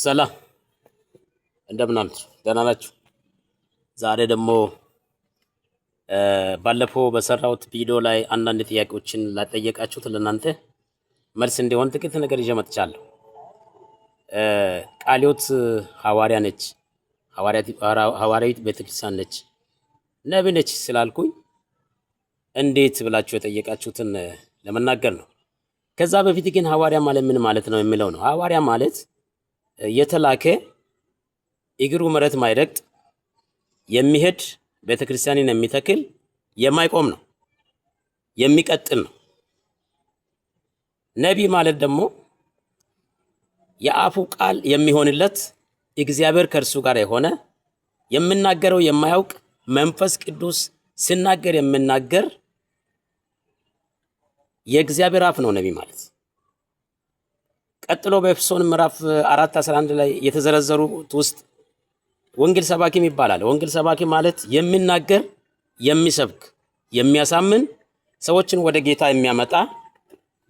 ሰላም እንደምን አላችሁ? ደህና ናችሁ? ዛሬ ደግሞ ባለፈው በሰራሁት ቪዲዮ ላይ አንዳንድ ጥያቄዎችን ላጠየቃችሁት ለእናንተ መልስ እንዲሆን ጥቂት ነገር ይዤ መጥቻለሁ። ቃልዮት ሐዋርያ ነች፣ ሐዋርያዊት ቤተክርስቲያን ነች፣ ነብይ ነች ስላልኩኝ እንዴት ብላችሁ የጠየቃችሁትን ለመናገር ነው። ከዛ በፊት ግን ሐዋርያ ማለት ምን ማለት ነው የሚለው ነው። ሐዋርያ ማለት የተላከ እግሩ መሬት ማይረግጥ የሚሄድ ቤተክርስቲያንን የሚተክል የማይቆም ነው፣ የሚቀጥል ነው። ነብይ ማለት ደግሞ የአፉ ቃል የሚሆንለት እግዚአብሔር ከእርሱ ጋር የሆነ የምናገረው የማያውቅ መንፈስ ቅዱስ ሲናገር የምናገር የእግዚአብሔር አፍ ነው ነብይ ማለት። ቀጥሎ በኤፌሶን ምዕራፍ 4:11 ላይ የተዘረዘሩት ውስጥ ወንጌል ሰባኪም ይባላል። ወንጌል ሰባኪ ማለት የሚናገር፣ የሚሰብክ፣ የሚያሳምን፣ ሰዎችን ወደ ጌታ የሚያመጣ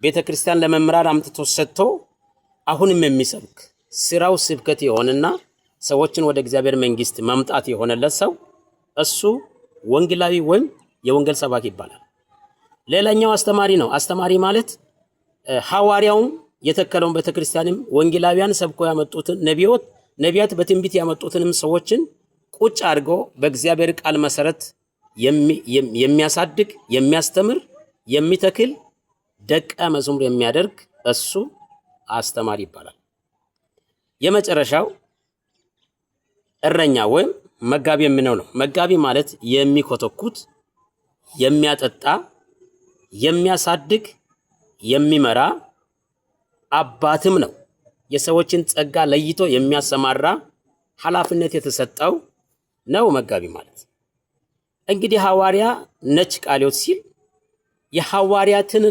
ቤተክርስቲያን ለመምራር አምጥቶ ሰጥቶ አሁንም የሚሰብክ ስራው ስብከት የሆነና ሰዎችን ወደ እግዚአብሔር መንግስት ማምጣት የሆነለት ሰው እሱ ወንጌላዊ ወይም የወንጌል ሰባኪ ይባላል። ሌላኛው አስተማሪ ነው። አስተማሪ ማለት ሐዋርያውን የተከለውን ቤተክርስቲያንም ወንጌላውያን ሰብኮ ያመጡትን ነቢያት በትንቢት ያመጡትንም ሰዎችን ቁጭ አድርጎ በእግዚአብሔር ቃል መሰረት የሚያሳድግ፣ የሚያስተምር፣ የሚተክል ደቀ መዝሙር የሚያደርግ እሱ አስተማሪ ይባላል። የመጨረሻው እረኛ ወይም መጋቢ የምንለው ነው። መጋቢ ማለት የሚኮተኩት፣ የሚያጠጣ፣ የሚያሳድግ፣ የሚመራ አባትም ነው። የሰዎችን ጸጋ ለይቶ የሚያሰማራ ኃላፊነት የተሰጠው ነው መጋቢ ማለት። እንግዲህ ሐዋርያ ነች ቃልዮት ሲል የሐዋርያትን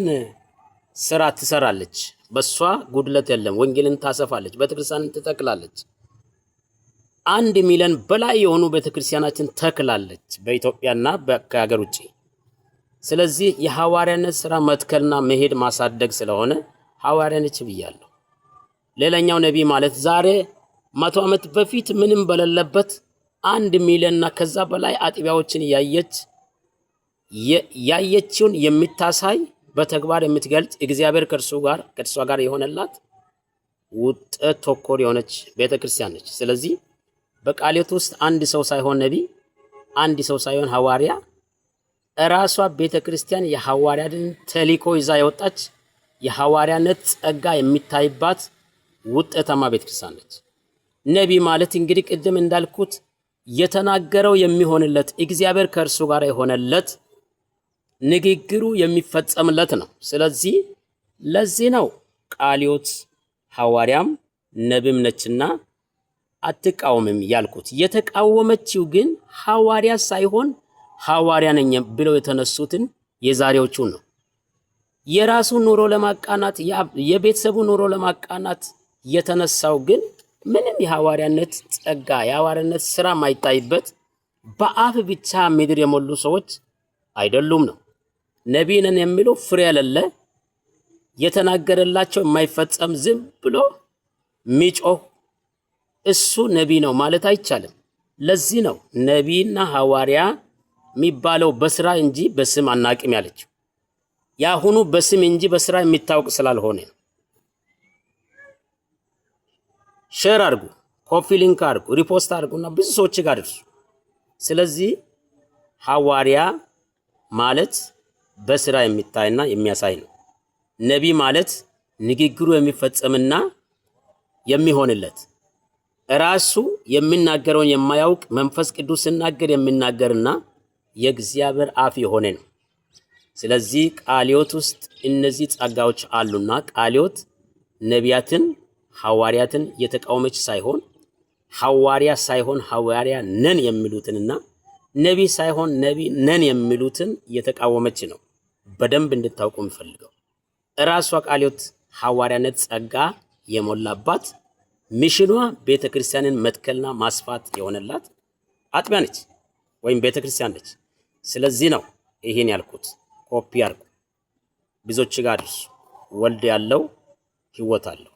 ስራ ትሰራለች። በሷ ጉድለት የለም። ወንጌልን ታሰፋለች፣ ቤተክርስቲያንን ትተክላለች። 1 ሚሊዮን በላይ የሆኑ ቤተክርስቲያናችን ተክላለች በኢትዮጵያና ከሀገር ውጪ። ስለዚህ የሐዋርያነት ስራ መትከልና መሄድ ማሳደግ ስለሆነ ሐዋርያ ነች ብያለሁ። ሌላኛው ነብይ ማለት ዛሬ 100 ዓመት በፊት ምንም በሌለበት 1 ሚሊዮንና ከዛ በላይ አጥቢያዎችን ያየችውን የምታሳይ በተግባር የምትገልጽ እግዚአብሔር ከእርሷ ጋር የሆነላት ውጤት ተኮር የሆነች ቤተክርስቲያን ነች። ስለዚህ በቃልዮት ውስጥ አንድ ሰው ሳይሆን ነብይ፣ አንድ ሰው ሳይሆን ሐዋርያ፣ ራሷ ቤተክርስቲያን የሐዋርያትን ተልእኮ ይዛ የወጣች የሐዋርያነት ጸጋ የሚታይባት ውጤታማ ቤተክርስቲያን ነች። ነብይ ማለት እንግዲህ ቅድም እንዳልኩት የተናገረው የሚሆንለት እግዚአብሔር ከእርሱ ጋር የሆነለት ንግግሩ የሚፈጸምለት ነው። ስለዚህ ለዚህ ነው ቃልዮት ሐዋርያም ነብይም ነችና አትቃወምም ያልኩት። የተቃወመችው ግን ሐዋርያ ሳይሆን ሐዋርያ ነኝ ብለው የተነሱትን የዛሬዎቹ ነው። የራሱ ኑሮ ለማቃናት የቤተሰቡ ኑሮ ለማቃናት የተነሳው ግን ምንም የሐዋርያነት ጸጋ የሐዋርያነት ስራ ማይታይበት በአፍ ብቻ ምድር የሞሉ ሰዎች አይደሉም ነው። ነብይ ነን የሚለው ፍሬ የሌለ የተናገረላቸው የማይፈጸም ዝም ብሎ ሚጮህ እሱ ነብይ ነው ማለት አይቻልም። ለዚህ ነው ነብይና ሐዋርያ የሚባለው በስራ እንጂ በስም አናቅም ያለችው። ያሁኑ በስም እንጂ በስራ የሚታወቅ ስላልሆነ ነው። ሼር አድርጉ፣ ኮፒ ሊንክ አድርጉ፣ ሪፖስት አድርጉና ብዙ ሰዎች ጋር ድርሱ። ስለዚህ ሐዋርያ ማለት በስራ የሚታይና የሚያሳይ ነው። ነብይ ማለት ንግግሩ የሚፈጸምና የሚሆንለት ራሱ የሚናገረውን የማያውቅ መንፈስ ቅዱስ ሲናገር የሚናገርና የእግዚአብሔር አፍ የሆነ ነው። ስለዚህ ቃልዮት ውስጥ እነዚህ ጸጋዎች አሉና ቃልዮት ነቢያትን ሐዋርያትን የተቃወመች ሳይሆን ሐዋርያ ሳይሆን ሐዋርያ ነን የሚሉትንና ነብይ ሳይሆን ነብይ ነን የሚሉትን የተቃወመች ነው። በደንብ እንድታውቁ የምፈልገው ራሷ ቃልዮት ሐዋርያነት ጸጋ የሞላባት ሚሽኗ ቤተክርስቲያንን መትከልና ማስፋት የሆነላት አጥቢያ ነች ወይም ቤተክርስቲያን ነች። ስለዚህ ነው ይሄን ያልኩት። ኮፒ አድርጉ፣ ብዙዎች ጋር ድርሱ። ወልድ ያለው ሕይወት አለው።